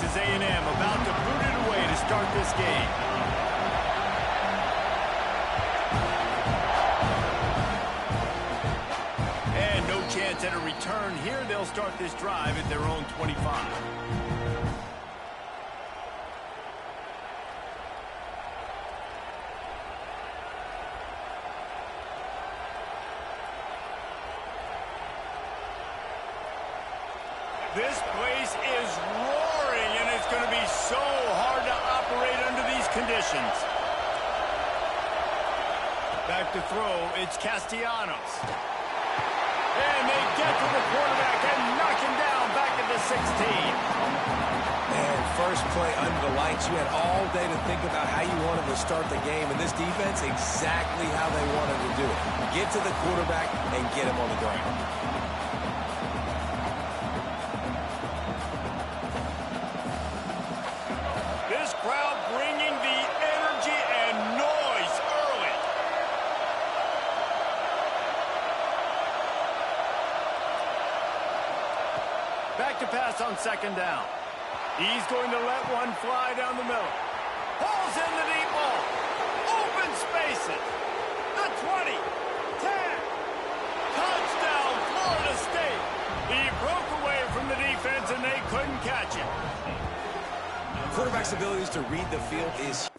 Texas A&M about to boot it away to start this game. And no chance at a return here. They'll start this drive at their own 25. This place is roaring, and it's going to be so hard to operate under these conditions. Back to throw, it's Castellanos. And they get to the quarterback and knock him down back at the 16. Man, first play under the lights. You had all day to think about how you wanted to start the game, and this defense, exactly how they wanted to do it. Get to the quarterback and get him on the ground. Crowd bringing the energy and noise early. Back to pass on second down. He's going to let one fly down the middle. Pulls in the deep ball. Open spaces. The 20. 10. Touchdown, Florida State. He broke away from the defense and they couldn't catch him. Quarterback's abilities to read the field is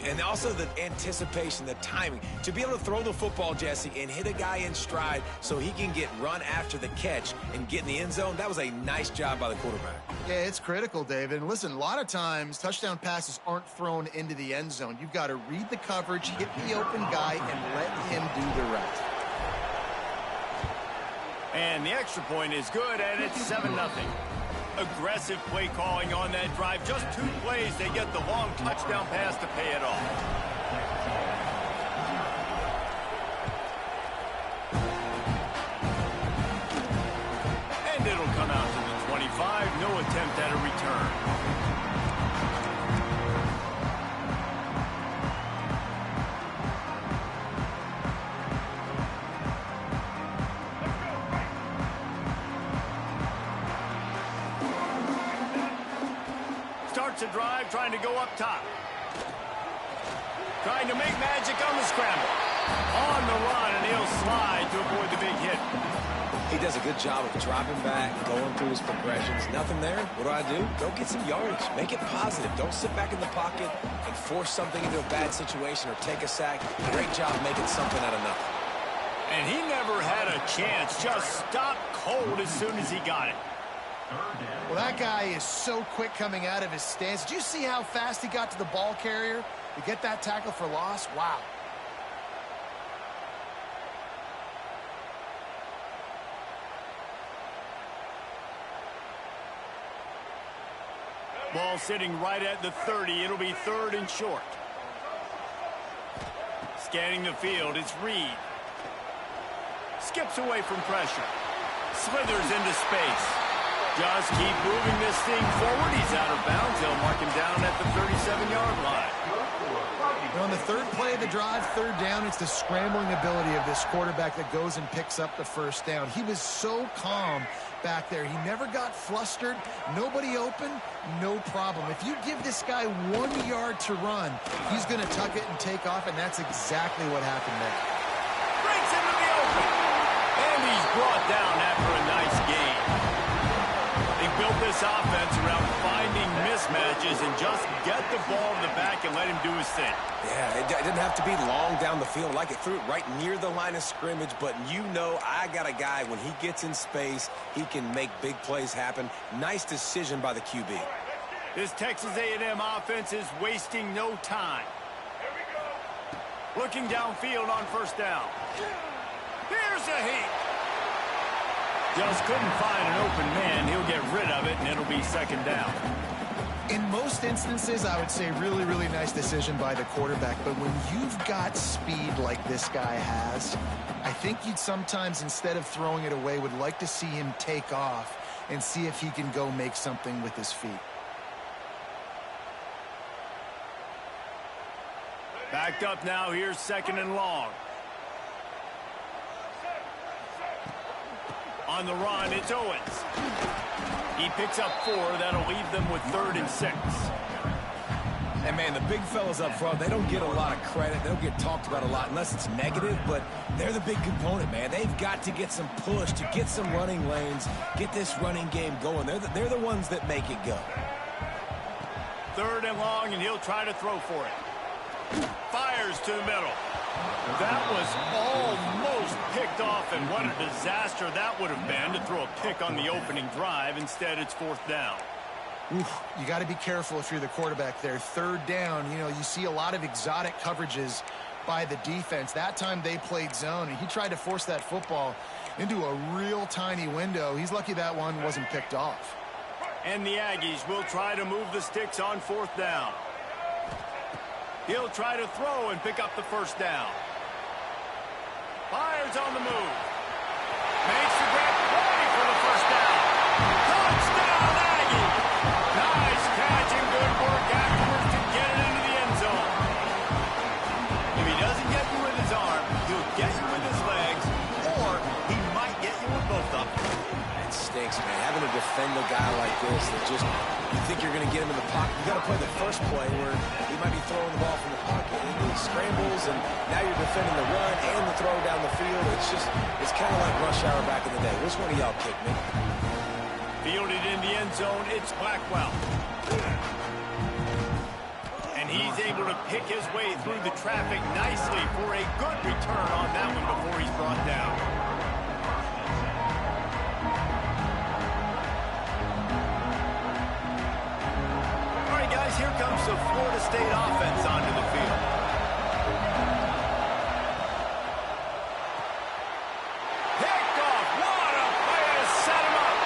and also the anticipation, the timing. To be able to throw the football, Jesse, and hit a guy in stride so he can get run after the catch and get in the end zone, that was a nice job by the quarterback. Yeah, it's critical, David. And listen, a lot of times touchdown passes aren't thrown into the end zone. You've got to read the coverage, hit the open guy, and let him do the rest. And the extra point is good, and it's 7-0. Aggressive play calling on that drive. Just 2 plays, they get the long touchdown pass to pay it off. And it'll come out to the 25. No attempt at a return. Starts a drive, trying to go up top. Trying to make magic on the scramble. On the run, and he'll slide to avoid the big hit. He does a good job of dropping back, going through his progressions. Nothing there. What do? Go get some yardage. Make it positive. Don't sit back in the pocket and force something into a bad situation or take a sack. Great job making something out of nothing. And he never had a chance. Just stopped cold as soon as he got it. Well, that guy is so quick coming out of his stance. Did you see how fast he got to the ball carrier to get that tackle for loss? Wow. Ball sitting right at the 30. It'll be 3rd and short. Scanning the field, it's Reed. Skips away from pressure. Slithers into space. Just keep moving this thing forward. He's out of bounds. They'll mark him down at the 37-yard line. And on the third play of the drive, third down, it's the scrambling ability of this quarterback that goes and picks up the first down. He was so calm back there. He never got flustered. Nobody open, no problem. If you give this guy 1 yard to run, he's going to tuck it and take off, and that's exactly what happened there. Breaks into the open. And he's brought down after a nice gain. They built this offense around finding mismatches and just get the ball to the back and let him do his thing. Yeah, it didn't have to be long down the field. Like, it threw it right near the line of scrimmage, but you know I got a guy, when he gets in space, he can make big plays happen. Nice decision by the QB. This Texas A&M offense is wasting no time. Looking downfield on first down. Here's a heat. Just couldn't find an open man. He'll get rid of it, and it'll be second down. In most instances, I would say really, really nice decision by the quarterback. But when you've got speed like this guy has, I think you'd sometimes, instead of throwing it away, would like to see him take off and see if he can go make something with his feet. Backed up now. Here's second and long. On the run, it's Owens. He picks up 4. That'll leave them with 3rd and 6. And, man, the big fellas up front, they don't get a lot of credit. They don't get talked about a lot unless it's negative, but they're the big component, man. They've got to get some push, to get some running lanes, get this running game going. They're the ones that make it go. 3rd and long, and he'll try to throw for it. Fires to the middle. That was almost picked off, and what a disaster that would have been to throw a pick on the opening drive. Instead, it's 4th down. Oof, you got to be careful if you're the quarterback there. 3rd down, you know, you see a lot of exotic coverages by the defense. That time they played zone, and he tried to force that football into a real tiny window. He's lucky that one wasn't picked off. And the Aggies will try to move the sticks on 4th down. He'll try to throw and pick up the first down. Fires on the move. Makes the grab play for the first down. Touchdown, Aggie! Nice catch and good work afterwards to get it into the end zone. If he doesn't get you with his arm, he'll get you with his legs, or he might get you with both of them. It stinks, man. Having to defend a guy like this that just, you think you're going to get him in the pocket. You got to play the first play where he might be throwing the ball from the pocket and he scrambles, and now you're defending the run and the throw down the field. It's kind of like rush hour back in the day. Which one of y'all kicked me? Fielded in the end zone, it's Blackwell. And he's able to pick his way through the traffic nicely for a good return on that one before he's brought down. Here comes the Florida State offense onto the field. Picked off. What a play to set him up.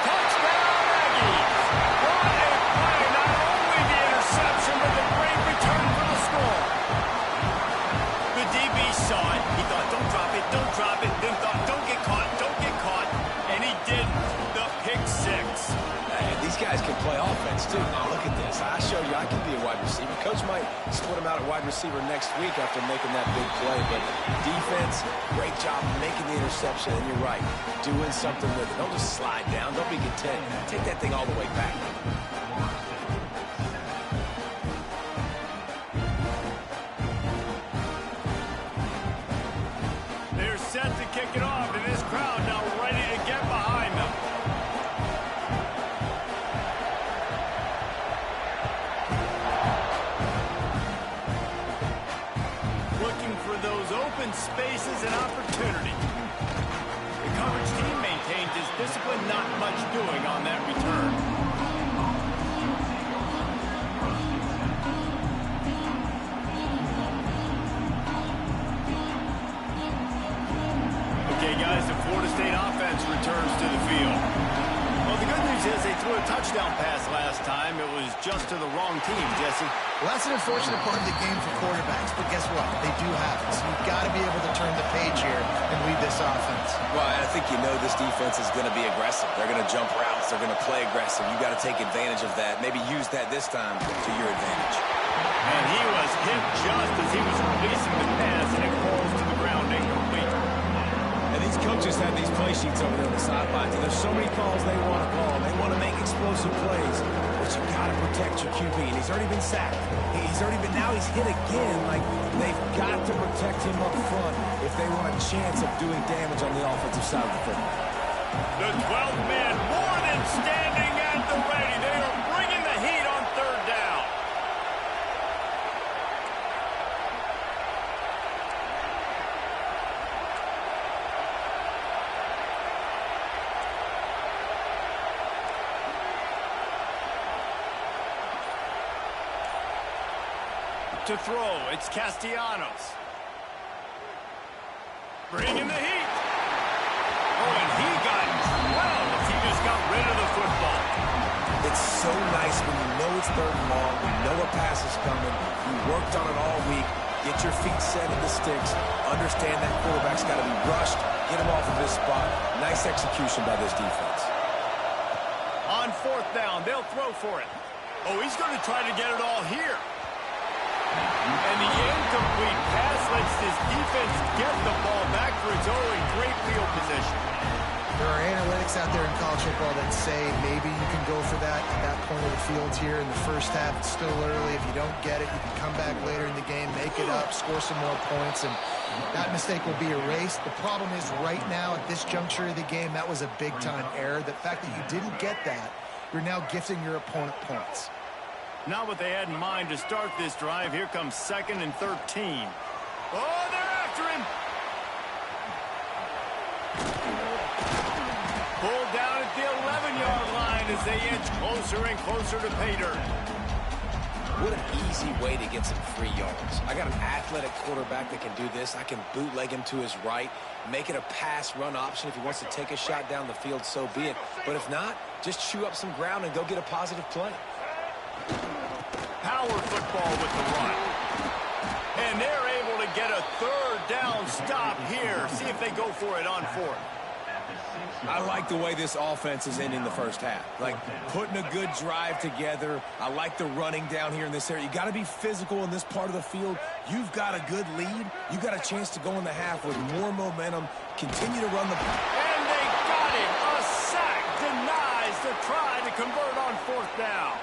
Touchdown, Aggies. What a play. Not only the interception, but the great return for the score. The DB saw it. He thought, don't drop it, don't drop it. Then thought, don't get caught, don't get caught. And he didn't. The pick 6. These guys can play offense, too. Now, look at this. I showed you I can be a wide receiver. Coach might split him out at wide receiver next week after making that big play. But defense, great job making the interception. And you're right, doing something with it. Don't just slide down. Don't be content. Take that thing all the way back. They're set to kick it off, and this crowd now ready to get behind them. Open spaces and opportunity. The coverage team maintains his discipline, not much doing on that return. Okay, guys, the Florida State offense returns to the field. Well, the good news is they threw a touchdown pass last time. It was just to the wrong team, Jesse. Well, that's an unfortunate part of the game for quarterbacks, but guess what? They do have it, so you've got to be able to turn the page here and lead this offense. Well, I think you know this defense is going to be aggressive. They're going to jump routes. They're going to play aggressive. You've got to take advantage of that. Maybe use that this time to your advantage. And he was hit just as he was releasing the pass, and it falls to the ground incomplete. And these coaches have these play sheets over there on the sidelines, and there's so many calls they want to call. They want to make explosive plays, but you got to protect your QB, and he's already been sacked. Now he's hit again. Like, they've got to protect him up front if they want a chance of doing damage on the offensive side of the football. The 12th man, more than standing at the ready. They are bringing the heat on third down. To throw, it's Castellanos. Bringing the heat. Oh, and he got drilled as he just got rid of the football. It's so nice when you know it's third and long, you know a pass is coming, you worked on it all week, get your feet set in the sticks, understand that quarterback's got to be rushed, get him off of his spot. Nice execution by this defense. On fourth down, they'll throw for it. Oh, he's going to try to get it all here. And the incomplete pass lets this defense get the ball back for its own in great field position. There are analytics out there in college football that say maybe you can go for that at that point of the field here in the first half. It's still early. If you don't get it, you can come back later in the game, make it up, score some more points, and that mistake will be erased. The problem is right now at this juncture of the game, that was a big-time error. The fact that you didn't get that, you're now gifting your opponent points. Not what they had in mind to start this drive. Here comes 2nd and 13. Oh, they're after him. Pulled down at the 11-yard line as they inch closer and closer to pay dirt. What an easy way to get some free yards. I got an athletic quarterback that can do this. I can bootleg him to his right, make it a pass-run option. If he wants to take a shot down the field, so be it. But if not, just chew up some ground and go get a positive play. Power football with the run. And they're able to get a third down stop here. See if they go for it on fourth. I like the way this offense is ending the first half. Like, putting a good drive together. I like the running down here in this area. You got to be physical in this part of the field. You've got a good lead. You got a chance to go in the half with more momentum. Continue to run the ball. And they got it. A sack denies the try to convert on fourth down.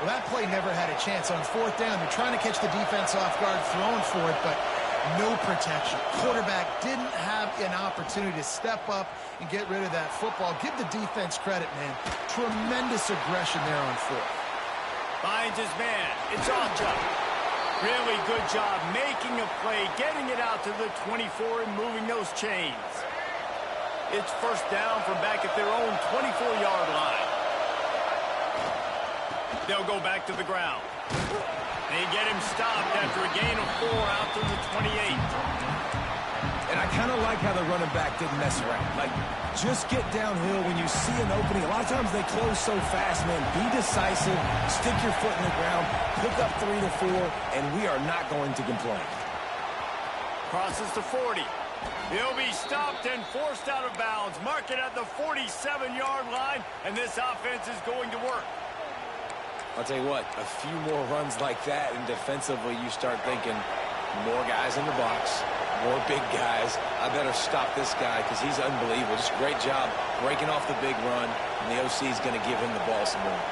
Well, that play never had a chance on fourth down. They're trying to catch the defense off guard, throwing for it, but no protection. Quarterback didn't have an opportunity to step up and get rid of that football. Give the defense credit, man. Tremendous aggression there on fourth. Finds his man. It's Ocha. Really good job making a play, getting it out to the 24 and moving those chains. It's first down from back at their own 24-yard line. They'll go back to the ground. They get him stopped after a gain of 4 out to the 28. And I kind of like how the running back didn't mess around. Like, just get downhill when you see an opening. A lot of times they close so fast, man. Be decisive, stick your foot in the ground, pick up 3 to 4, and we are not going to complain. Crosses to 40. He'll be stopped and forced out of bounds. Mark it at the 47-yard line, and this offense is going to work. I'll tell you what, a few more runs like that, and defensively you start thinking more guys in the box, more big guys. I better stop this guy because he's unbelievable. Just a great job breaking off the big run, and the OC is going to give him the ball some more.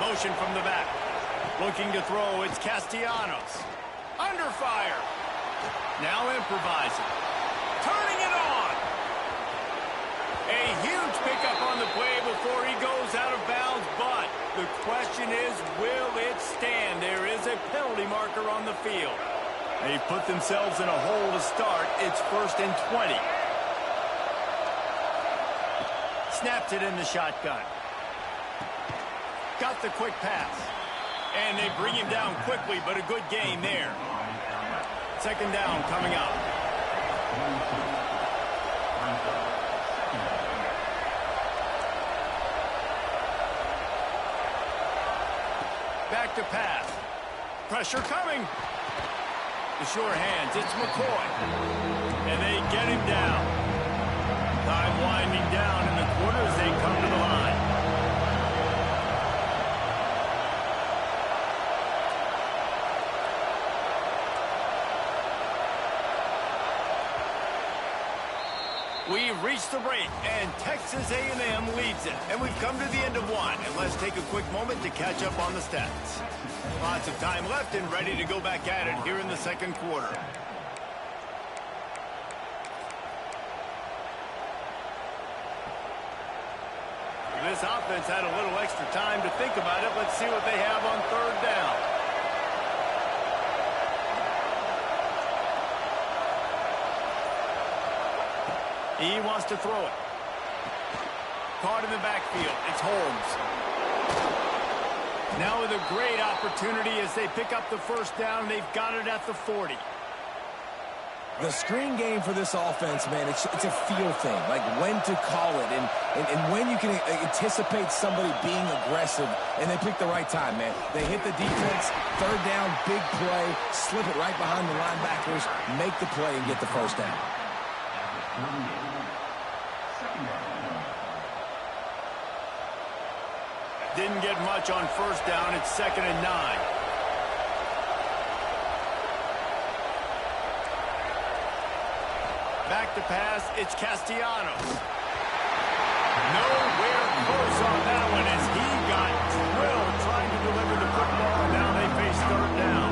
Motion from the back. Looking to throw, it's Castellanos. Under fire. Now improvising. Turning it on. A huge pickup on the play before he goes out of bounds, but the question is, will it stand? There is a penalty marker on the field. They've put themselves in a hole to start. It's 1st and 20. Snapped it in the shotgun. Got the quick pass. And they bring him down quickly, but a good gain there. 2nd down coming up. Back to pass. Pressure coming. The sure hands, it's McCoy. And they get him down. Time winding down in the quarter as they come to the line. We've reached the break, and Texas A&M leads it. And we've come to the end of one. And let's take a quick moment to catch up on the stats. Lots of time left and ready to go back at it here in the second quarter. This offense had a little extra time to think about it. Let's see what they have on third down. He wants to throw it. Caught in the backfield. It's Holmes. Now with a great opportunity as they pick up the first down. They've got it at the 40. The screen game for this offense, man, it's a feel thing, like when to call it and when you can anticipate somebody being aggressive, and they pick the right time, man. They hit the defense, third down, big play, slip it right behind the linebackers, make the play and get the first down. Didn't get much on first down. It's 2nd and 9. Back to pass, it's Castellanos. Nowhere close on that one as he got drilled trying to deliver the football. Now they face third down.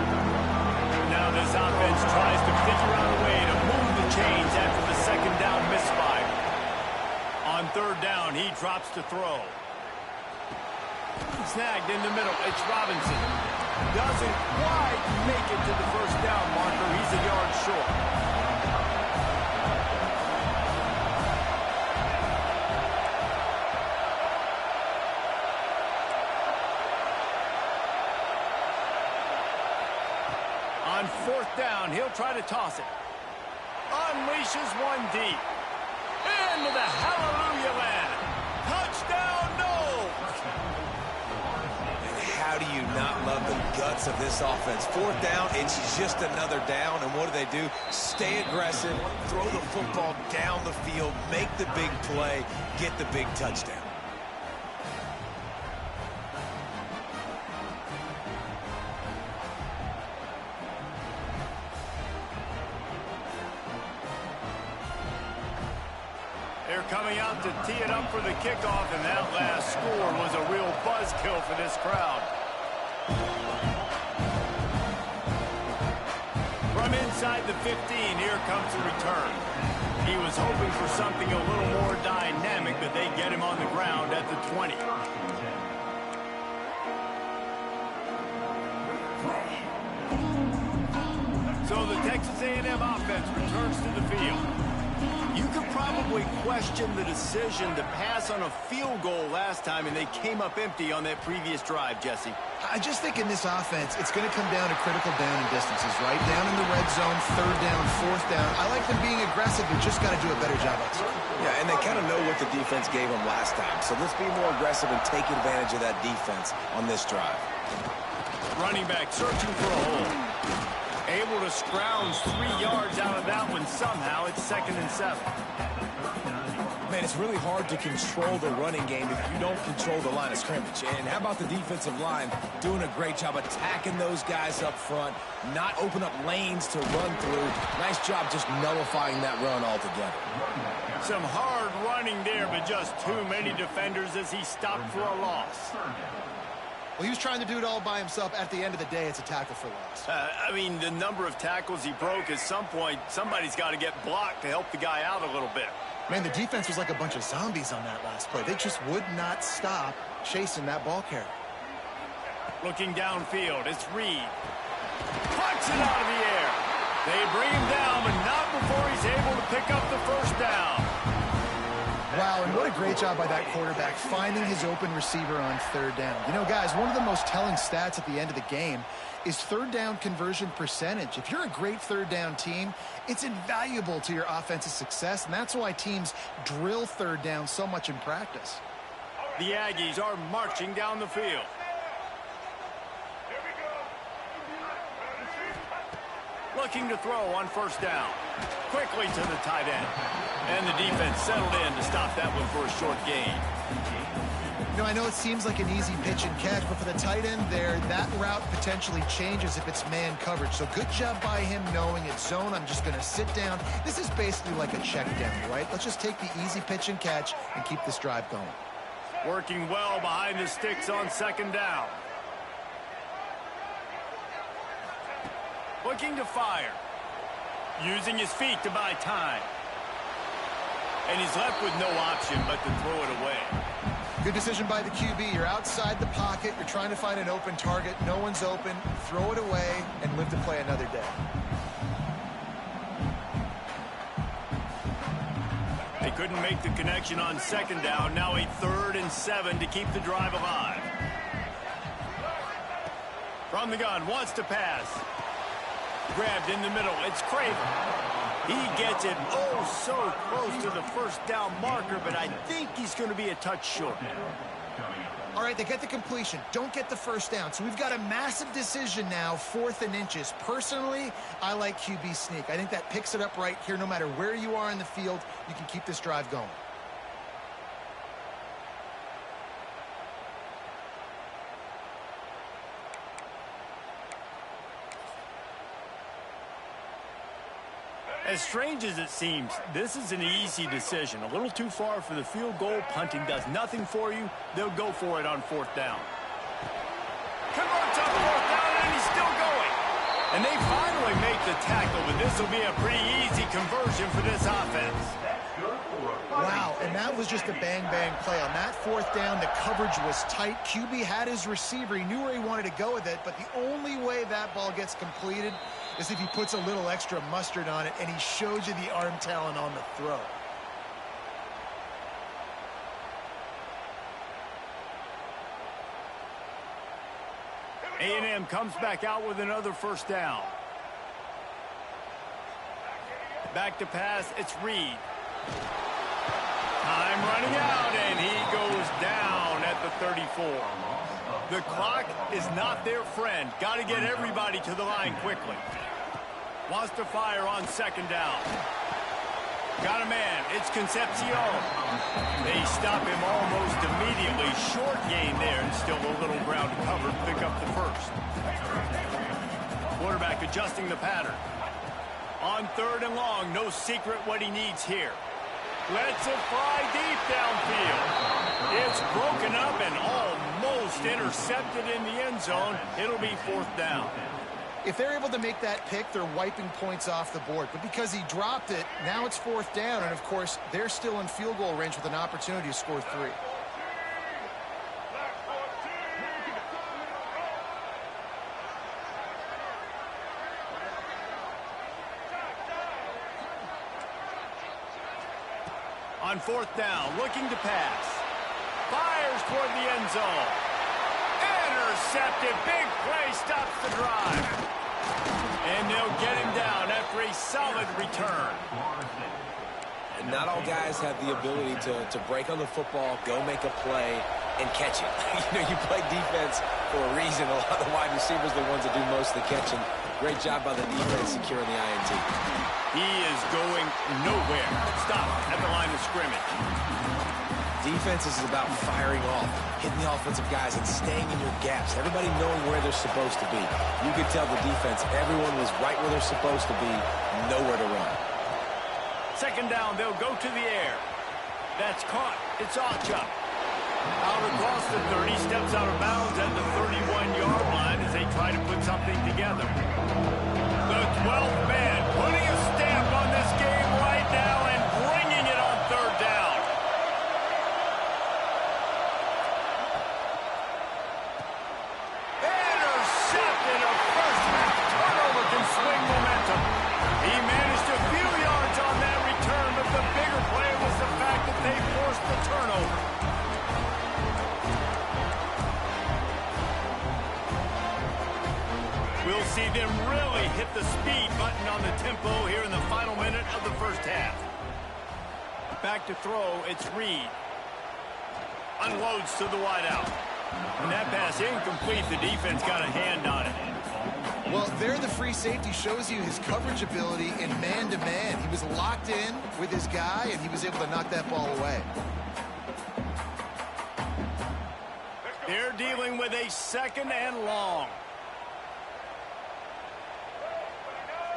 Now this offense tries to figure out a way to move the chains after the second down misfire. On third down, he drops to throw. Snagged in the middle, it's Robinson. Doesn't quite make it to the first down marker. He's a yard short. On fourth down, he'll try to toss it. Unleashes one deep. Into the hallelujah land. Touchdown, no! And how do you not love the guts of this offense? Fourth down, it's just another down, and what do? Stay aggressive, throw the football down the field, make the big play, get the big touchdown. They're coming out to tee it up for the kickoff, and that last score was a real buzzkill for this crowd. From inside the 15, here comes the return. He was hoping for something a little more dynamic, but they get him on the ground at the 20. So the Texas A&M offense returns to the field. You could probably question the decision to pass on a field goal last time, and they came up empty on that previous drive, Jesse. I just think in this offense, it's going to come down to critical down and distances, right? Down in the red zone, third down, fourth down. I like them being aggressive. They just got to do a better job executing. Yeah, and they kind of know what the defense gave them last time. So let's be more aggressive and take advantage of that defense on this drive. Running back searching for a hole. Able to scrounge 3 yards out of that one somehow. It's 2nd and 7. Man, it's really hard to control the running game if you don't control the line of scrimmage. And how about the defensive line doing a great job attacking those guys up front, not open up lanes to run through. Nice job just nullifying that run altogether. Some hard running there, but just too many defenders as he stopped for a loss. Well, he was trying to do it all by himself. At the end of the day, it's a tackle for loss. I mean, the number of tackles he broke, at some point, somebody's got to get blocked to help the guy out a little bit. Man, the defense was like a bunch of zombies on that last play. They just would not stop chasing that ball carrier. Looking downfield, it's Reed. Pucks it out of the air. They bring him down, but not before he's able to pick up the first down. Wow, and what a great job by that quarterback finding his open receiver on third down. You know, guys, one of the most telling stats at the end of the game is third down conversion percentage. If you're a great third down team, it's invaluable to your offensive success, and that's why teams drill third down so much in practice. The Aggies are marching down the field. Looking to throw on first down. Quickly to the tight end. And the defense settled in to stop that one for a short gain. I know it seems like an easy pitch and catch, but for the tight end there, that route potentially changes if it's man coverage. So good job by him knowing it's zone. I'm just going to sit down. This is basically like a check down, right? Let's just take the easy pitch and catch and keep this drive going. Working well behind the sticks on second down. Looking to fire. Using his feet to buy time. And he's left with no option but to throw it away. Good decision by the QB. You're outside the pocket. You're trying to find an open target. No one's open. Throw it away and live to play another day. They couldn't make the connection on second down. Now a 3rd and 7 to keep the drive alive. From the gun, wants to pass. Grabbed in the middle. It's Craven. He gets it so close to the first down marker, but I think he's going to be a touch short. All right, they get the completion. Don't get the first down. So we've got a massive decision now, 4th and inches. Personally, I like QB sneak. I think that picks it up right here. No matter where you are in the field, you can keep this drive going. As strange as it seems, this is an easy decision. A little too far for the field goal. Punting does nothing for you. They'll go for it on 4th down. Converts on 4th down, and he's still going. And they finally make the tackle, but this will be a pretty easy conversion for this offense. Wow, and that was just a bang-bang play. On that 4th down, the coverage was tight. QB had his receiver. He knew where he wanted to go with it, but the only way that ball gets completed is if he puts a little extra mustard on it, and he shows you the arm talent on the throw. A&M comes back out with another 1st down. Back to pass, it's Reed. Time running out, and he goes down at the 34. The clock is not their friend. Got to get everybody to the line quickly. Wants to fire on second down. Got a man. It's Concepcion. They stop him almost immediately. Short gain there, and still a little ground cover. Pick up the first. Quarterback adjusting the pattern. On 3rd and long, no secret what he needs here. Lets it fly deep downfield. It's broken up and almost intercepted in the end zone. It'll be 4th down. If they're able to make that pick, they're wiping points off the board. But because he dropped it, now it's 4th down. And, of course, they're still in field goal range with an opportunity to score 3. On 4th down, looking to pass. Fires toward the end zone. Intercepted. Big play stops the drive. And they'll get him down after a solid return. And not all guys have the ability to break on the football, go make a play, and catch it. You play defense for a reason. A lot of the wide receivers are the ones that do most of the catching. Great job by the defense securing the INT. He is going nowhere. Stop at the line of scrimmage. Defense is about firing off, hitting the offensive guys, and staying in your gaps. Everybody knowing where they're supposed to be. You could tell the defense, everyone was right where they're supposed to be, nowhere to run. Second down, they'll go to the air. That's caught. It's Ocha. Out across the 30, steps out of bounds at the 31-yard line as they try to put something together. The 12th man putting a stamp on this game right now and bringing it on 3rd down. Intercepted. A first half turnover can swing momentum. He managed a few yards on that return, but the bigger play was the fact that they forced the turnover. We'll see them really hit the speed button on the tempo here in the final minute of the first half. Back to throw, it's Reed. Unloads to the wideout. And that pass incomplete, the defense got a hand on it. Well, there the free safety shows you his coverage ability in man-to-man. He was locked in with his guy, and he was able to knock that ball away. They're dealing with a 2nd and long.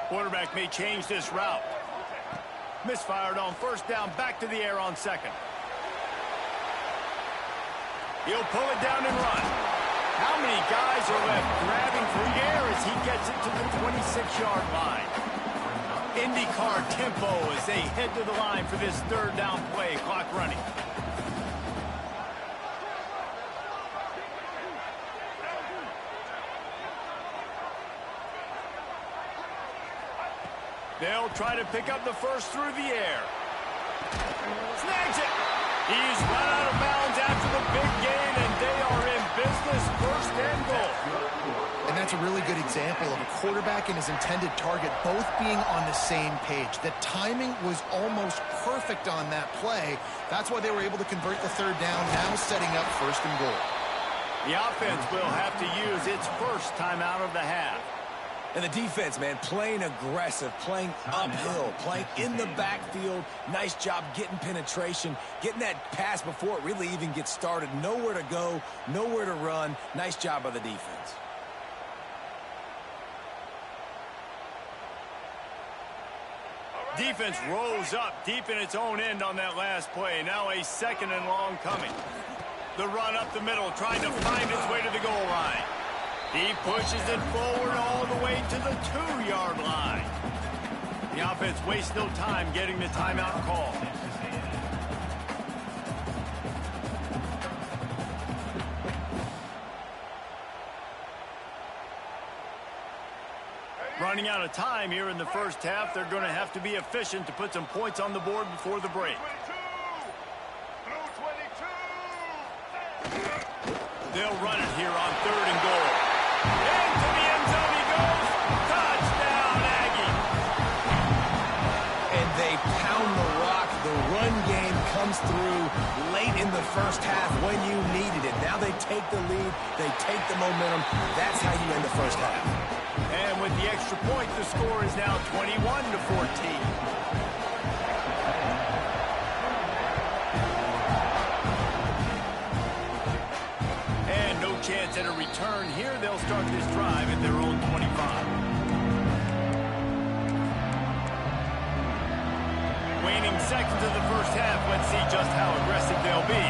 Quarterback may change this route. Misfired on 1st down, back to the air on 2nd. He'll pull it down and run. How many guys are left grabbing for the air as he gets it to the 26-yard line? IndyCar tempo as they head to the line for this 3rd down play. Clock running. They'll try to pick up the first through the air. Snags it. He's run out of bounds after the big gain, and they are in business, 1st and goal. And that's a really good example of a quarterback and his intended target both being on the same page. The timing was almost perfect on that play. That's why they were able to convert the 3rd down, now setting up 1st and goal. The offense will have to use its first timeout of the half. And the defense, man, playing aggressive, playing uphill, playing in the backfield. Nice job getting penetration, getting that pass before it really even gets started. Nowhere to go, nowhere to run. Nice job by the defense. Defense rose up deep in its own end on that last play. Now a 2nd and long coming. The run up the middle, trying to find its way to the goal line. He pushes it forward all the way to the 2-yard line. The offense wastes no time getting the timeout call. Running out of time here in the 1st half. They're going to have to be efficient to put some points on the board before the break. They'll run it here on 3rd and goal. Into the end zone he goes. Touchdown, Aggie. And they pound the rock. The run game comes through late in the 1st half when you needed it. Now they take the lead. They take the momentum. That's how you end the 1st half. And with the extra point, the score is now 21-14. Chance at a return here. They'll start this drive at their own 25. Waning seconds of the 1st half. Let's see just how aggressive they'll be.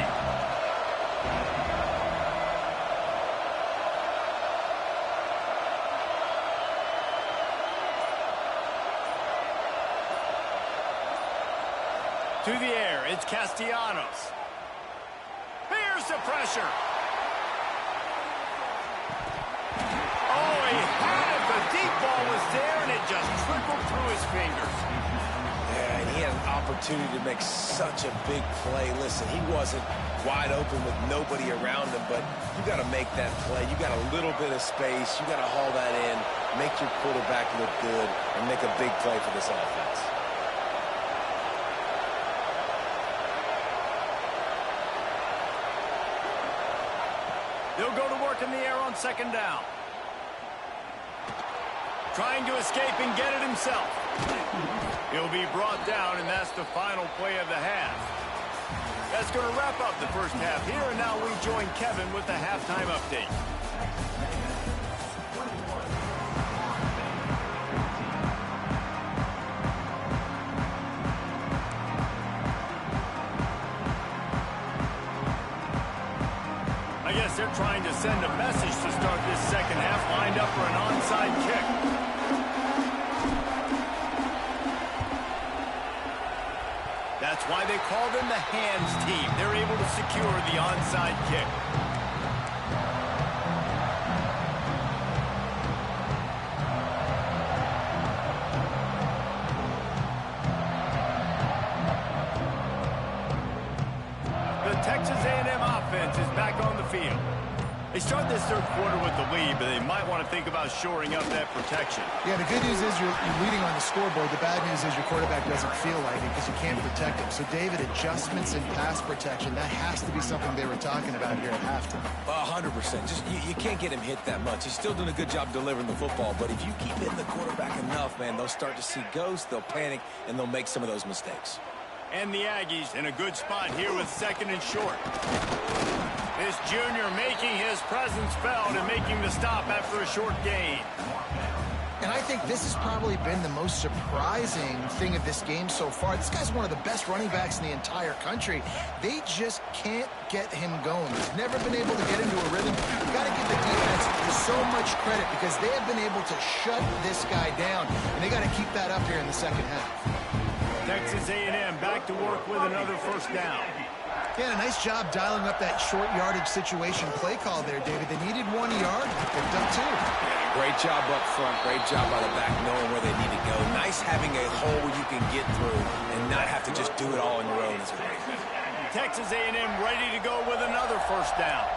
To the air, it's Castellanos. Here's the pressure. The deep ball was there, and it just trickled through his fingers. Yeah, and he had an opportunity to make such a big play. Listen, he wasn't wide open with nobody around him, but you got to make that play. You got a little bit of space. You got to haul that in, make your quarterback look good, and make a big play for this offense. They'll go to work in the air on 2nd down. Trying to escape and get it himself. He'll be brought down, and that's the final play of the half. That's going to wrap up the 1st half here, and now we join Kevin with the halftime update. I guess they're trying to send a message to start this 2nd half, lined up for an onside kick. That's why they call them the hands team. They're able to secure the onside kick. The Texas A&M offense is back on the field. They start this 3rd quarter with the lead, but they might want to think about shoring up that protection. Yeah, the good news is you're leading on the scoreboard. The bad news is your quarterback doesn't feel like it because you can't protect him. So, David, adjustments in pass protection, that has to be something they were talking about here at halftime. 100%. Just you can't get him hit that much. He's still doing a good job delivering the football, but if you keep hitting the quarterback enough, man, they'll start to see ghosts, they'll panic, and they'll make some of those mistakes. And the Aggies in a good spot here with 2nd and short. This junior making his presence felt and making the stop after a short gain. And I think this has probably been the most surprising thing of this game so far. This guy's one of the best running backs in the entire country. They just can't get him going. He's never been able to get into a rhythm. You've got to give the defense so much credit because they have been able to shut this guy down, and they got to keep that up here in the second half. Texas A&M back to work with another first down. Yeah, nice job dialing up that short yardage situation play call there, David. They needed 1 yard. They picked up 2. Yeah, great job up front. Great job by the back knowing where they need to go. Nice having a hole where you can get through and not have to just do it all on your own. Texas A&M ready to go with another first down.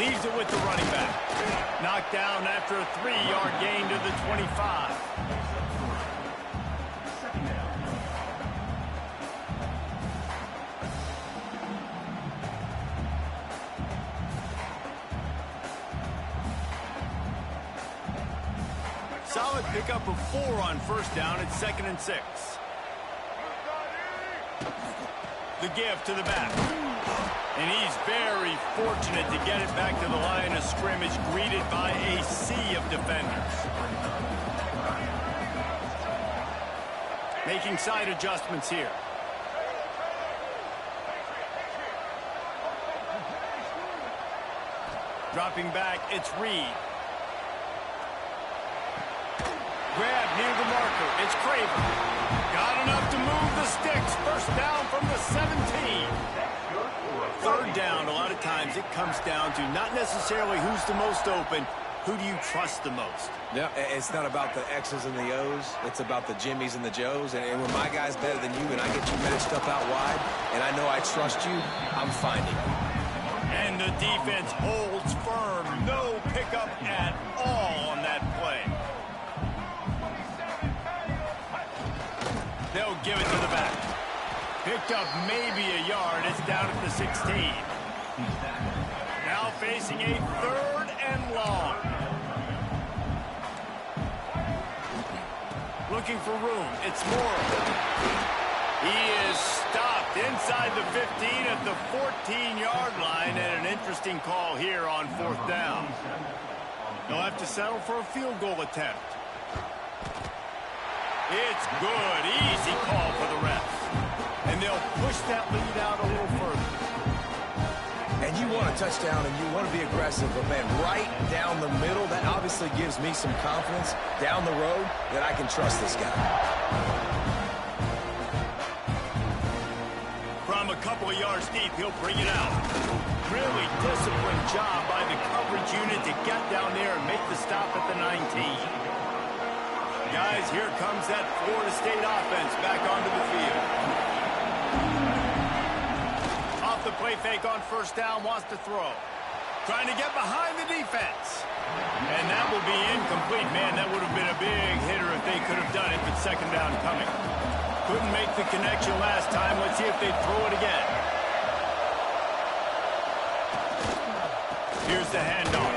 Leaves it with the running back. Knocked down after a 3-yard gain to the 25. Solid pickup of 4 on first down at 2nd and 6. The give to the back. And he's very fortunate to get it back to the line of scrimmage, greeted by a sea of defenders. Making side adjustments here. Dropping back, it's Reed. Grab near the marker, it's Craver. Got enough to move the sticks. First down from the 17. Third down, a lot of times it comes down to not necessarily who's the most open, who do you trust the most? Yeah, it's not about the X's and the O's. It's about the Jimmys and the Joes. And when my guy's better than you and I get you matched up out wide, and I know I trust you, I'm finding you. And the defense holds firm. No pickup at all on that play. They'll give it to the back. Picked up maybe a yard. It's down at the 16. Now facing a 3rd and long. Looking for room. It's Morrow. He is stopped inside the 15 at the 14-yard line, and an interesting call here on 4th down. They'll have to settle for a field goal attempt. It's good. Easy call for the refs. And they'll push that lead out a little further. And you want a touchdown and you want to be aggressive, but man, right down the middle, that obviously gives me some confidence down the road that I can trust this guy. From a couple of yards deep, he'll bring it out. Really disciplined job by the coverage unit to get down there and make the stop at the 19. Guys, here comes that Florida State offense back onto the field. Off the play fake on first down, wants to throw. Trying to get behind the defense. And that will be incomplete. Man, that would have been a big hitter if they could have done it, but second down coming. Couldn't make the connection last time. Let's see if they throw it again. Here's the handoff.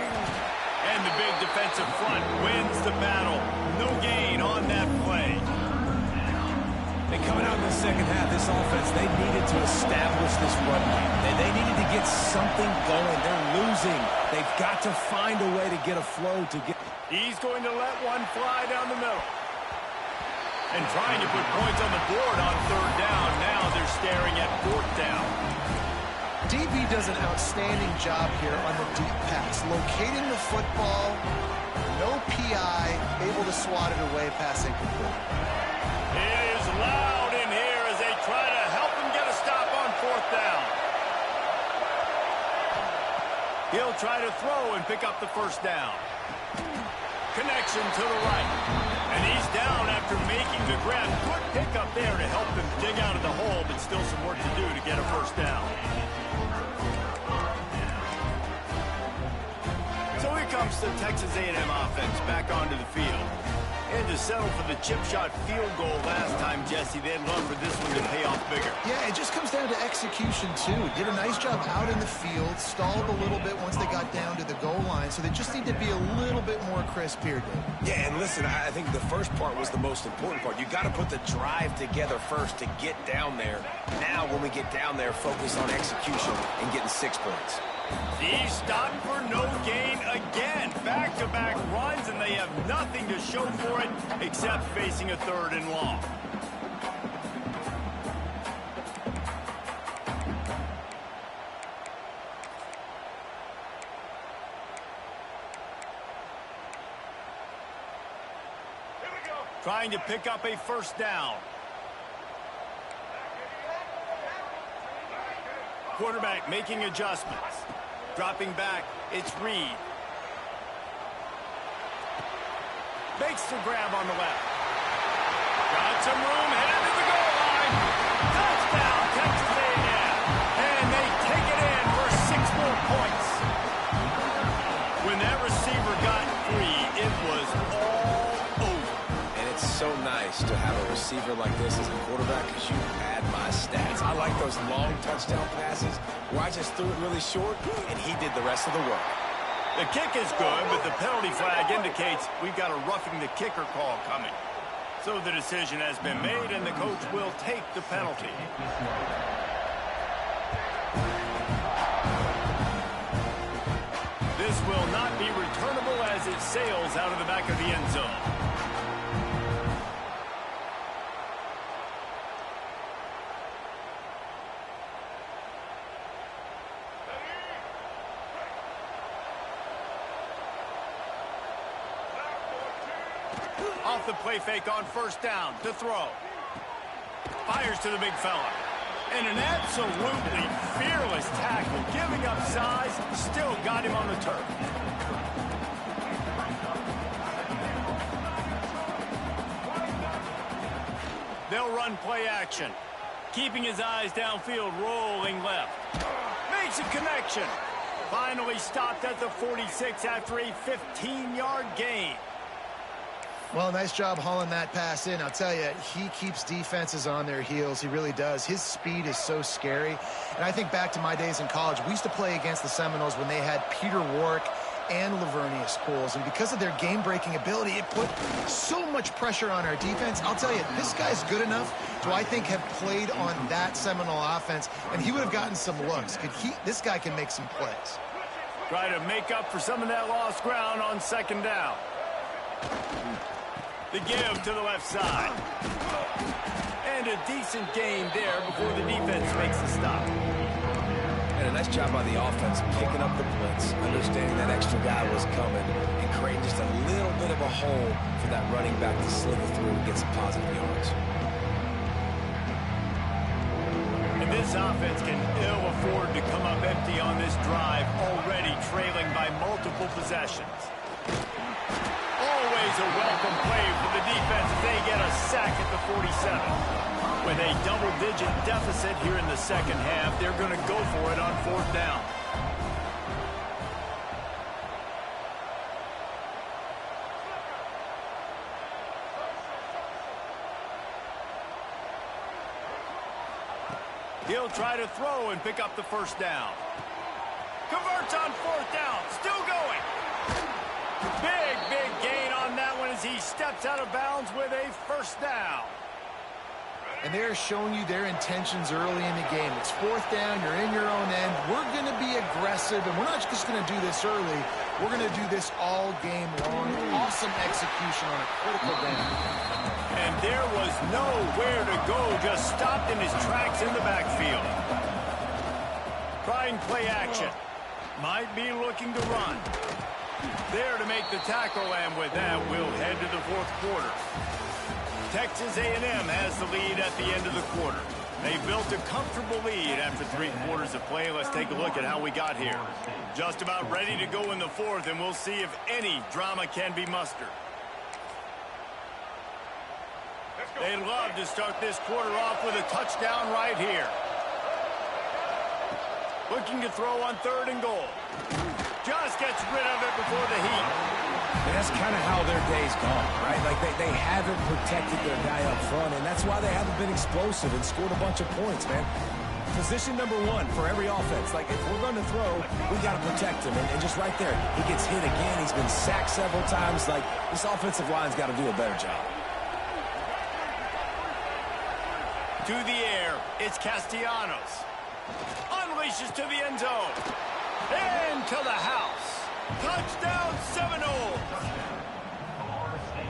And the big defensive front wins the battle. No gain on that play. And coming out in the second half, this offense, they needed to establish this run game. They needed to get something going. They're losing. They've got to find a way to get a flow to get. He's going to let one fly down the middle. And trying to put points on the board on 3rd down. Now they're staring at 4th down. DB does an outstanding job here on the deep pass. Locating the football, no PI, able to swat it away, passing complete. It is loud in here as they try to help him get a stop on 4th down. He'll try to throw and pick up the first down. Connection to the right. And he's down after making the grab. Good pickup there to help him dig out of the hole, but still some work to do to get a first down. So here comes the Texas A&M offense back onto the field. And to settle for the chip shot field goal last time, Jesse, they'd love for this one to pay off bigger. Yeah, it just comes down to execution, too. Did a nice job out in the field, stalled a little bit once they got down to the goal line, so they just need to be a little bit more crisp here, Dave. Yeah, and listen, I think the first part was the most important part. You got to put the drive together first to get down there. Now, when we get down there, focus on execution and getting 6 points. He's stopped for no gain again. Back-to-back runs, and they have nothing to show for it except facing a 3rd and long. Trying to pick up a 1st down. Quarterback making adjustments. Dropping back, it's Reed. Makes the grab on the left. Got some room, headed to the goal line. Touchdown, Texas A&M. And they take it in for 6 more points. When that receiver got free, it was all over. And it's so nice to have a receiver like this as a quarterback because you add my stats. I like those long touchdown passes where I just threw it really short and he did the rest of the work. The kick is good, but the penalty flag indicates we've got a roughing the kicker call coming. So the decision has been made, and the coach will take the penalty. This will not be returnable as it sails out of the back of the end zone. Off the play fake on 1st down to throw. Fires to the big fella. And an absolutely fearless tackle, giving up size, still got him on the turf. They'll run play action. Keeping his eyes downfield, rolling left. Makes a connection. Finally stopped at the 46 after a 15-yard gain. Well, nice job hauling that pass in. I'll tell you, he keeps defenses on their heels. He really does. His speed is so scary. And I think back to my days in college, we used to play against the Seminoles when they had Peter Warrick and Lavernius Coles. And because of their game-breaking ability, it put so much pressure on our defense. I'll tell you, this guy's good enough to, I think, have played on that Seminole offense, and he would have gotten some looks. This guy can make some plays. Try to make up for some of that lost ground on 2nd down. The give to the left side. And a decent gain there before the defense makes the stop. And a nice job by the offense picking up the blitz, understanding that extra guy was coming, and creating just a little bit of a hole for that running back to slither through and get some positive yards. And this offense can ill afford to come up empty on this drive, already trailing by multiple possessions. Always a welcome play for the defense as they get a sack at the 47. With a double-digit deficit here in the 2nd half, they're going to go for it on 4th down. He'll try to throw and pick up the 1st down. Converts on 4th down. Still going. Big gain on that one as he steps out of bounds with a 1st down. And they're showing you their intentions early in the game. It's 4th down. You're in your own end. We're going to be aggressive, and we're not just going to do this early. We're going to do this all game long. Awesome execution on a critical down. And there was nowhere to go, just stopped in his tracks in the backfield. Trying play action. Might be looking to run. There to make the tackle, and with that, we'll head to the 4th quarter. Texas A&M has the lead at the end of the quarter. They built a comfortable lead after 3 quarters of play. Let's take a look at how we got here. Just about ready to go in the 4th, and we'll see if any drama can be mustered. They love to start this quarter off with a touchdown right here. Looking to throw on 3rd and goal. Just gets rid of it before the heat. And that's kind of how their day's gone, right? Like they haven't protected their guy up front, and that's why they haven't been explosive and scored a bunch of points, man. Position number one for every offense. Like, if we're going to throw, we got to protect him. And just right there, he gets hit again. He's been sacked several times. Like, this offensive line's got to do a better job. To the air, it's Castellanos. Unleashes to the end zone. Into the house. Touchdown Seminoles.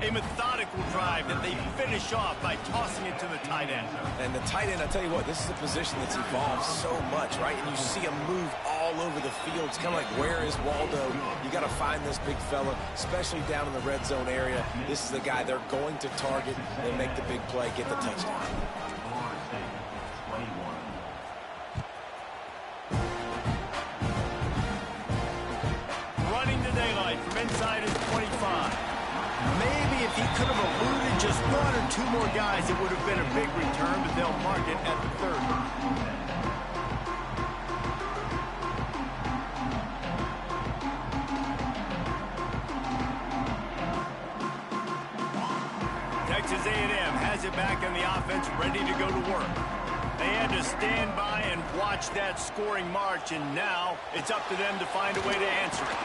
A methodical drive that they finish off by tossing it to the tight end. And the tight end, I tell you what, this is a position that's evolved so much, right? And you see him move all over the field. It's kind of like, where is Waldo? You got to find this big fella, especially down in the red zone area. This is the guy they're going to target and make the big play, get the touchdown. Running the daylight from inside his 25. Maybe if he could have eluded just one or two more guys, it would have been a big return, but they'll mark it at the 30. Texas A&M has it back in the offense, ready to go to work. They had to stand by and watch that scoring march, and now it's up to them to find a way to answer it.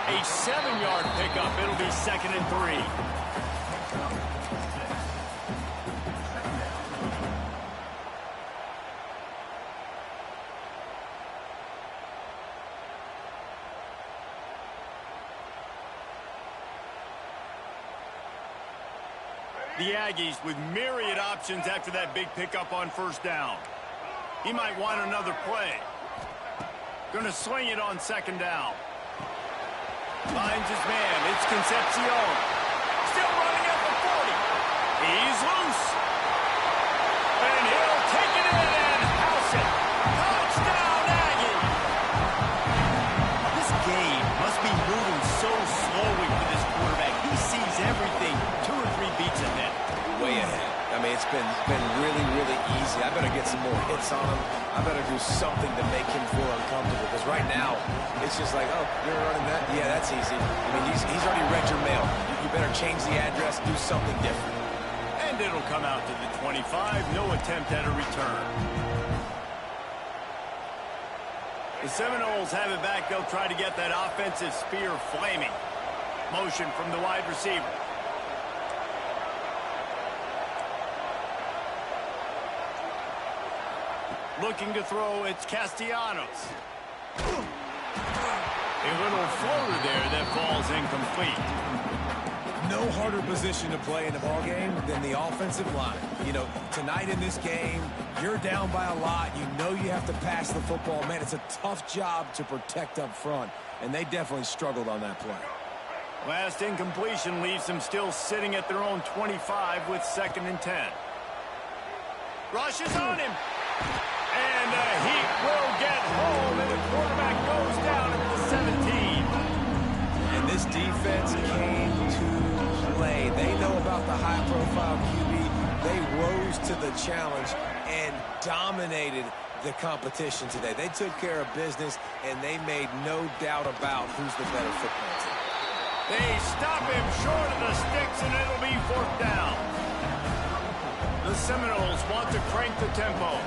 A 7-yard pickup. It'll be 2nd and 3. The Aggies with myriad options after that big pickup on first down. He might want another play. Gonna swing it on 2nd down. Finds his man. It's Concepcion. Still running at the 40. He's loose. And he'll take it in and house it. Touchdown, Aggie. This game must be moving so slowly for this quarterback. He sees everything 2 or 3 beats ahead. Way ahead. I mean, it's been really, really easy. I better get some more hits on him. I better do something to make him feel uncomfortable, because right now, it's just like, oh, you're running that? Yeah, that's easy. I mean, he's already read your mail. You better change the address, do something different. And it'll come out to the 25. No attempt at a return. The Seminoles have it back. They'll try to get that offensive spear flaming. Motion from the wide receiver. Looking to throw, it's Castellanos. A little floater there that falls incomplete. No harder position to play in the ballgame than the offensive line. You know, tonight in this game, you're down by a lot. You know you have to pass the football. Man, it's a tough job to protect up front, and they definitely struggled on that play. Last incompletion leaves them still sitting at their own 25 with 2nd and 10. Rushes on him. And he will get home, and the quarterback goes down at the 17. And this defense came to play. They know about the high-profile QB. They rose to the challenge and dominated the competition today. They took care of business, and they made no doubt about who's the better football team. They stop him short of the sticks, and it'll be 4th down. The Seminoles want to crank the tempo.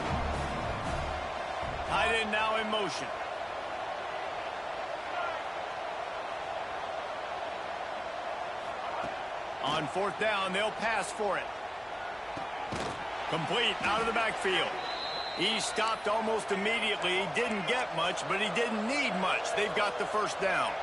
Tight end now in motion. On 4th down, they'll pass for it. Complete out of the backfield. He stopped almost immediately. He didn't get much, but he didn't need much. They've got the 1st down.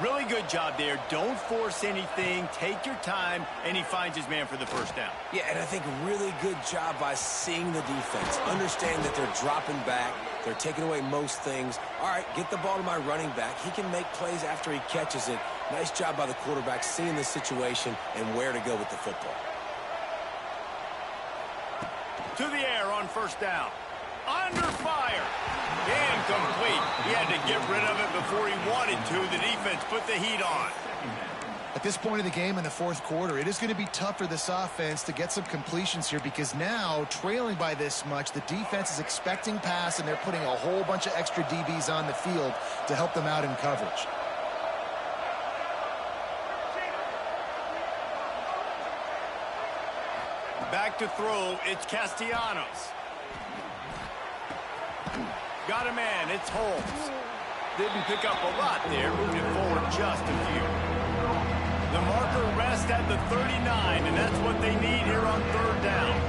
Really good job there. Don't force anything. Take your time, and he finds his man for the 1st down. Yeah, and I think really good job by seeing the defense. Understand that they're dropping back. They're taking away most things. All right, get the ball to my running back. He can make plays after he catches it. Nice job by the quarterback seeing the situation and where to go with the football. To the air on 1st down. Under fire. Incomplete. He had to get rid of it before he wanted to. The defense put the heat on. At this point of the game in the 4th quarter, it is going to be tough for this offense to get some completions here, because now, trailing by this much, the defense is expecting pass, and they're putting a whole bunch of extra DBs on the field to help them out in coverage. to throw. It's Castellanos. Got a man. It's Holmes. Didn't pick up a lot there. Moved it forward just a few. The marker rests at the 39, and that's what they need here on third down.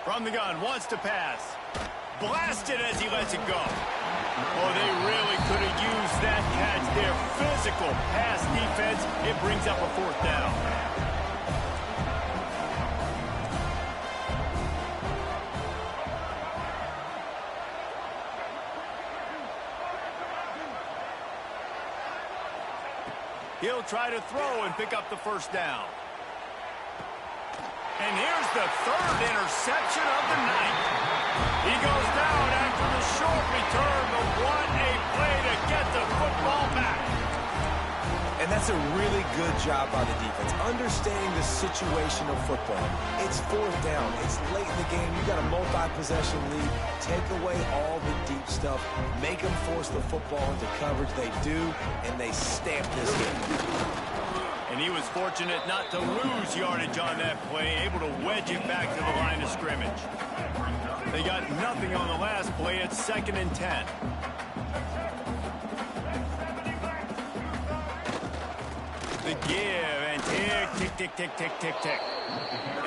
From the gun, wants to pass. Blasted as he lets it go. Oh, they really could have used that catch there. Physical pass defense. It brings up a fourth down. He'll try to throw and pick up the first down. And here's the third interception of the night. He goes down after the short return, but what a play to get the football back. And that's a really good job by the defense, understanding the situation of football. It's fourth down. It's late in the game. You got a multi-possession lead. Take away all the deep stuff. Make them force the football into coverage. They do, and they stamp this game. And he was fortunate not to lose yardage on that play, able to wedge it back to the line of scrimmage. They got nothing on the last play. It's 2nd and 10. The give and tick, tick, tick, tick, tick, tick.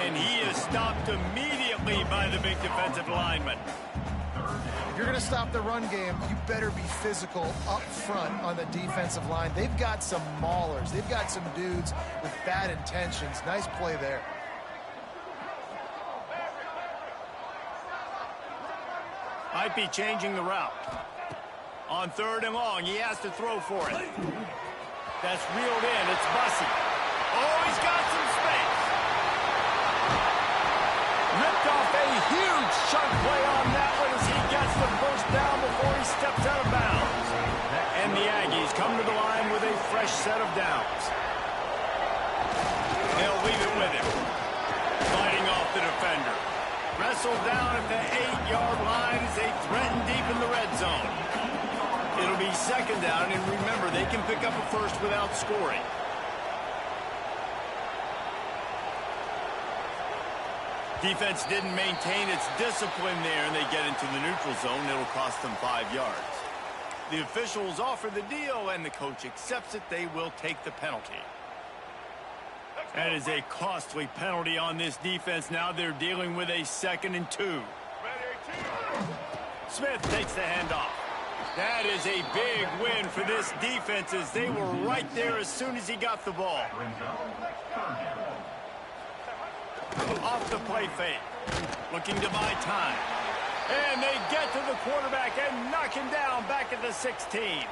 And he is stopped immediately by the big defensive lineman. If you're going to stop the run game, you better be physical up front on the defensive line. They've got some maulers. They've got some dudes with bad intentions. Nice play there. Might be changing the route. On 3rd and long, he has to throw for it. That's reeled in. It's Bussey. Oh, he's got some space. Ripped off a huge chunk play on that one as he gets the first down before he steps out of bounds. And the Aggies come to the line with a fresh set of downs. They'll leave it with him. Fighting off the defender. Wrestled down at the 8-yard line as they threaten deep in the red zone. It'll be 2nd down, and remember, they can pick up a first without scoring. Defense didn't maintain its discipline there, and they get into the neutral zone. It'll cost them 5 yards. The officials offer the deal, and the coach accepts it. They will take the penalty. That is a costly penalty on this defense. Now they're dealing with a 2nd and 2. Smith takes the handoff. That is a big win for this defense as they were right there as soon as he got the ball. Off the play fake. Looking to buy time. And they get to the quarterback and knock him down back at the 16.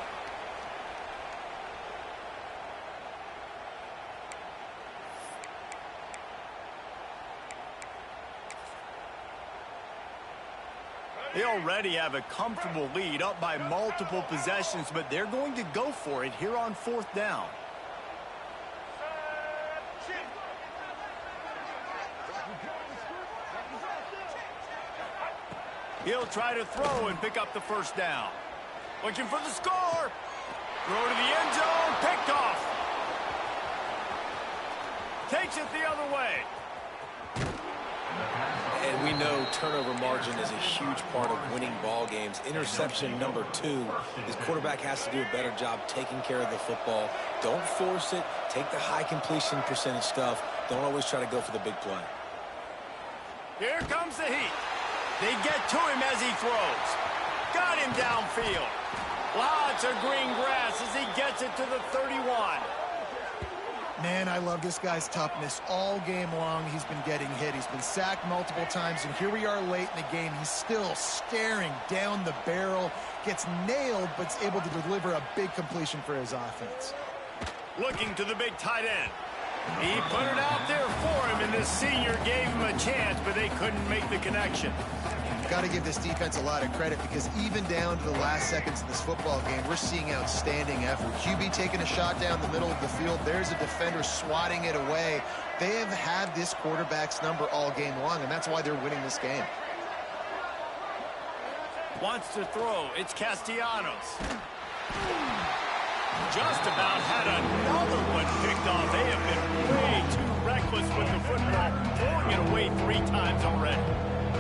They already have a comfortable lead, up by multiple possessions, but they're going to go for it here on 4th down. He'll try to throw and pick up the first down. Looking for the score. Throw to the end zone, picked off. Takes it the other way. And we know turnover margin is a huge part of winning ball games. Interception number 2. His quarterback has to do a better job taking care of the football. Don't force it. Take the high completion percentage stuff. Don't always try to go for the big play. Here comes the heat. They get to him as he throws. Got him downfield. Lots of green grass as he gets it to the 31. Man, I love this guy's toughness. All game long, he's been getting hit. He's been sacked multiple times, and here we are late in the game. He's still staring down the barrel, gets nailed, but's able to deliver a big completion for his offense. Looking to the big tight end. He put it out there for him, and the senior gave him a chance, but they couldn't make the connection. Got to give this defense a lot of credit because even down to the last seconds of this football game, we're seeing outstanding effort. QB taking a shot down the middle of the field. There's a defender swatting it away. They have had this quarterback's number all game long, and that's why they're winning this game. Wants to throw. It's Castellanos. Just about had another one picked off. They have been way too reckless with the football, throwing it away 3 times already.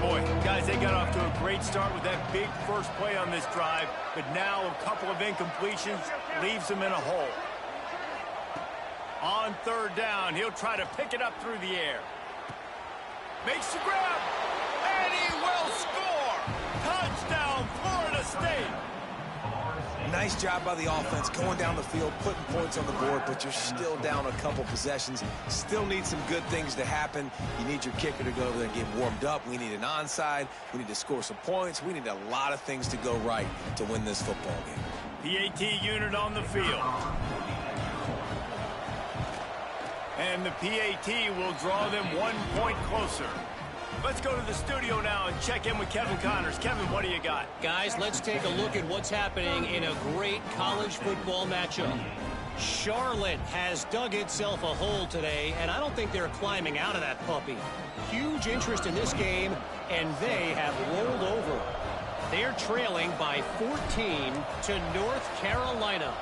Boy, guys, they got off to a great start with that big first play on this drive, but now a couple of incompletions leaves them in a hole. On 3rd down, he'll try to pick it up through the air. Makes the grab, and he will score! Touchdown, Florida State! Nice job by the offense going down the field, putting points on the board, but you're still down a couple possessions. Still need some good things to happen. You need your kicker to go over there and get warmed up. We need an onside. We need to score some points. We need a lot of things to go right to win this football game. PAT unit on the field. And the PAT will draw them 1 point closer. Let's go to the studio now and check in with Kevin Connors. Kevin, what do you got? Guys, let's take a look at what's happening in a great college football matchup. Charlotte has dug itself a hole today, and I don't think they're climbing out of that puppy. Huge interest in this game, and they have rolled over. They're trailing by 14 to North Carolina.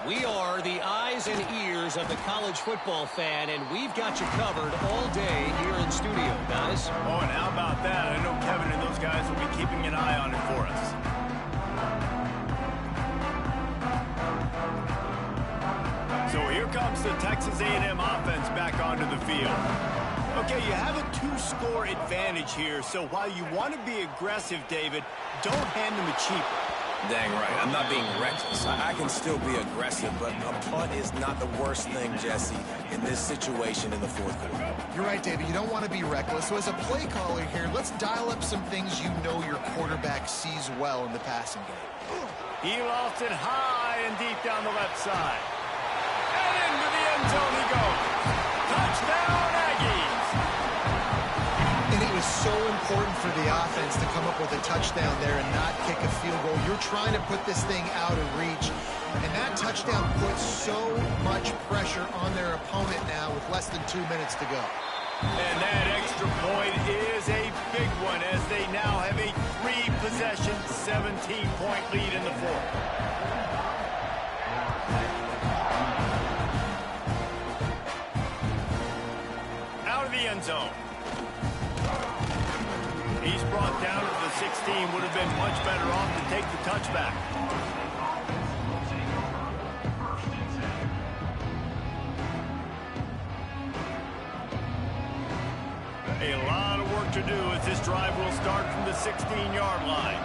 We are the eyes and ears of the college football fan, and we've got you covered all day here in studio, guys. Oh, and how about that? I know Kevin and those guys will be keeping an eye on it for us. So here comes the Texas A&M offense back onto the field. Okay, you have a 2-score advantage here, so while you want to be aggressive, David, don't hand them a cheaper. Dang right. I'm not being reckless. I can still be aggressive, but a punt is not the worst thing, Jesse, in this situation in the 4th quarter. You're right, David. You don't want to be reckless. So as a play caller here, let's dial up some things you know your quarterback sees well in the passing game. He lost it high and deep down the left side. And into the end zone he goes. Touchdown, Aggies! And it was so important for the offense to come up with a touchdown there and not kick a field goal. You're trying to put this thing out of reach. And that touchdown puts so much pressure on their opponent now with less than 2 minutes to go. And that extra point is a big one as they now have a 3-possession, 17-point lead in the 4th. Out of the end zone. He's brought down to the 16. Would have been much better off to take the touchback. A lot of work to do as this drive will start from the 16-yard line.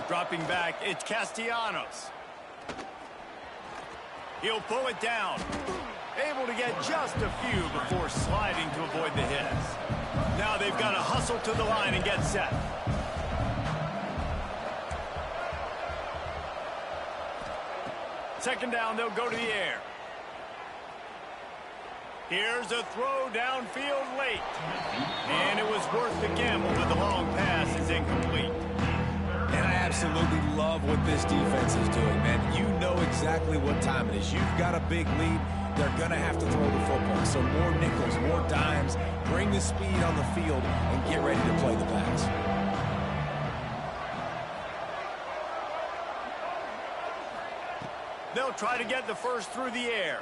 Dropping back, it's Castellanos. He'll pull it down. Able to get just a few before sliding to avoid the hits. Now they've got to hustle to the line and get set. Second down, they'll go to the air. Here's a throw downfield late. And it was worth the gamble, but the long pass is incomplete. And I absolutely love what this defense is doing, man. You know exactly what time it is. You've got a big lead. They're going to have to throw the football. So more nickels, more dimes. Bring the speed on the field and get ready to play the pass. They'll try to get the first through the air.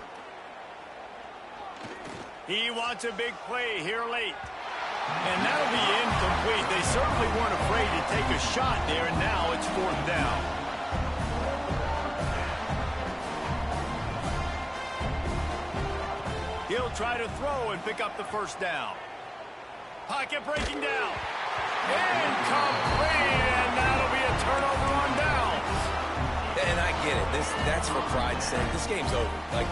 He wants a big play here late. And that'll be incomplete. They certainly weren't afraid to take a shot there, and now it's 4th down. He'll try to throw and pick up the first down. Pocket breaking down. Incomplete, and that'll be a turnover on downs. And I get it. That's for pride's sake. This game's over. Like,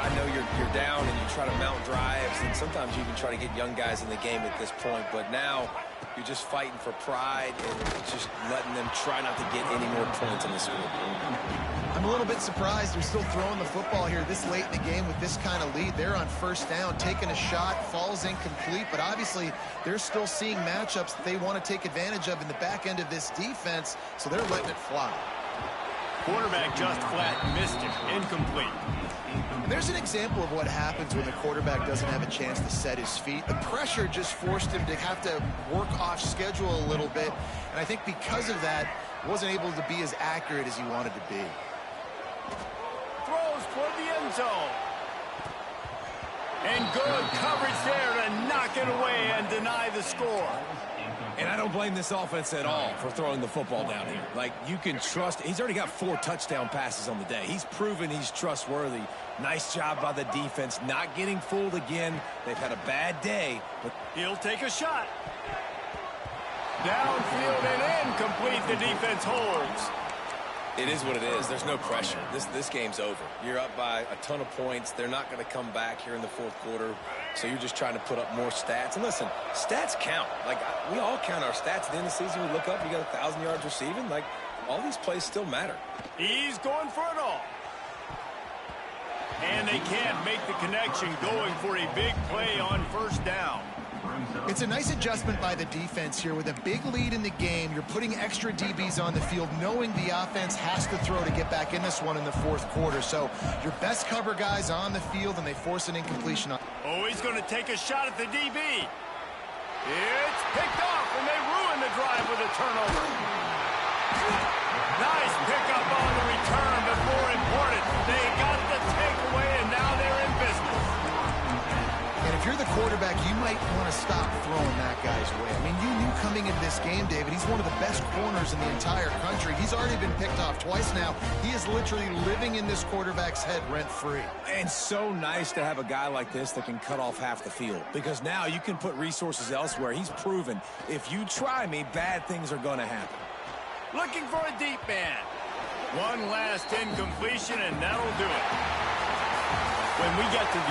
I know you're down and you try to mount drives, and sometimes you even try to get young guys in the game at this point. But now you're just fighting for pride and just letting them try not to get any more points on the scoreboard. I'm a little bit surprised they're still throwing the football here this late in the game with this kind of lead. They're on first down, taking a shot, falls incomplete, but obviously they're still seeing matchups that they want to take advantage of in the back end of this defense, so they're letting it fly. Quarterback just flat missed it. Incomplete. There's an example of what happens when the quarterback doesn't have a chance to set his feet. The pressure just forced him to have to work off schedule a little bit, and I think because of that, wasn't able to be as accurate as he wanted to be. Throws toward the end zone. And good coverage there to knock it away and deny the score. And I don't blame this offense at all for throwing the football down here. Like, you can trust. He's already got 4 touchdown passes on the day. He's proven he's trustworthy. Nice job by the defense, not getting fooled again. They've had a bad day, but he'll take a shot. Downfield and incomplete. The defense holds. it is what it is. There's no pressure. This game's over. You're up by a ton of points. They're not going to come back here in the fourth quarter, so you're just trying to put up more stats. And listen, stats count. Like, we all count our stats at the end of the season. We look up, you got 1,000 yards receiving. Like, all these plays still matter. He's going for it all. And they can't make the connection, going for a big play on first down. It's a nice adjustment by the defense here. With a big lead in the game, you're putting extra DBs on the field, knowing the offense has to throw to get back in this one in the fourth quarter. So your best cover guys on the field, and they force an incompletion. Oh, he's going to take a shot at the DB. It's picked off, and they ruin the drive with a turnover. Nice pickup on the return, but more important, they got the takeaway, and now they're in business. And if you're the quarterback, you might want to stop throwing that guy's way. I mean, you knew coming into this game, David, he's one of the best corners in the entire country. He's already been picked off twice now. He is literally living in this quarterback's head rent-free. And so nice to have a guy like this that can cut off half the field, because now you can put resources elsewhere. He's proven if you try me, bad things are going to happen. Looking for a deep man. One last incompletion, and that'll do it. When we get to the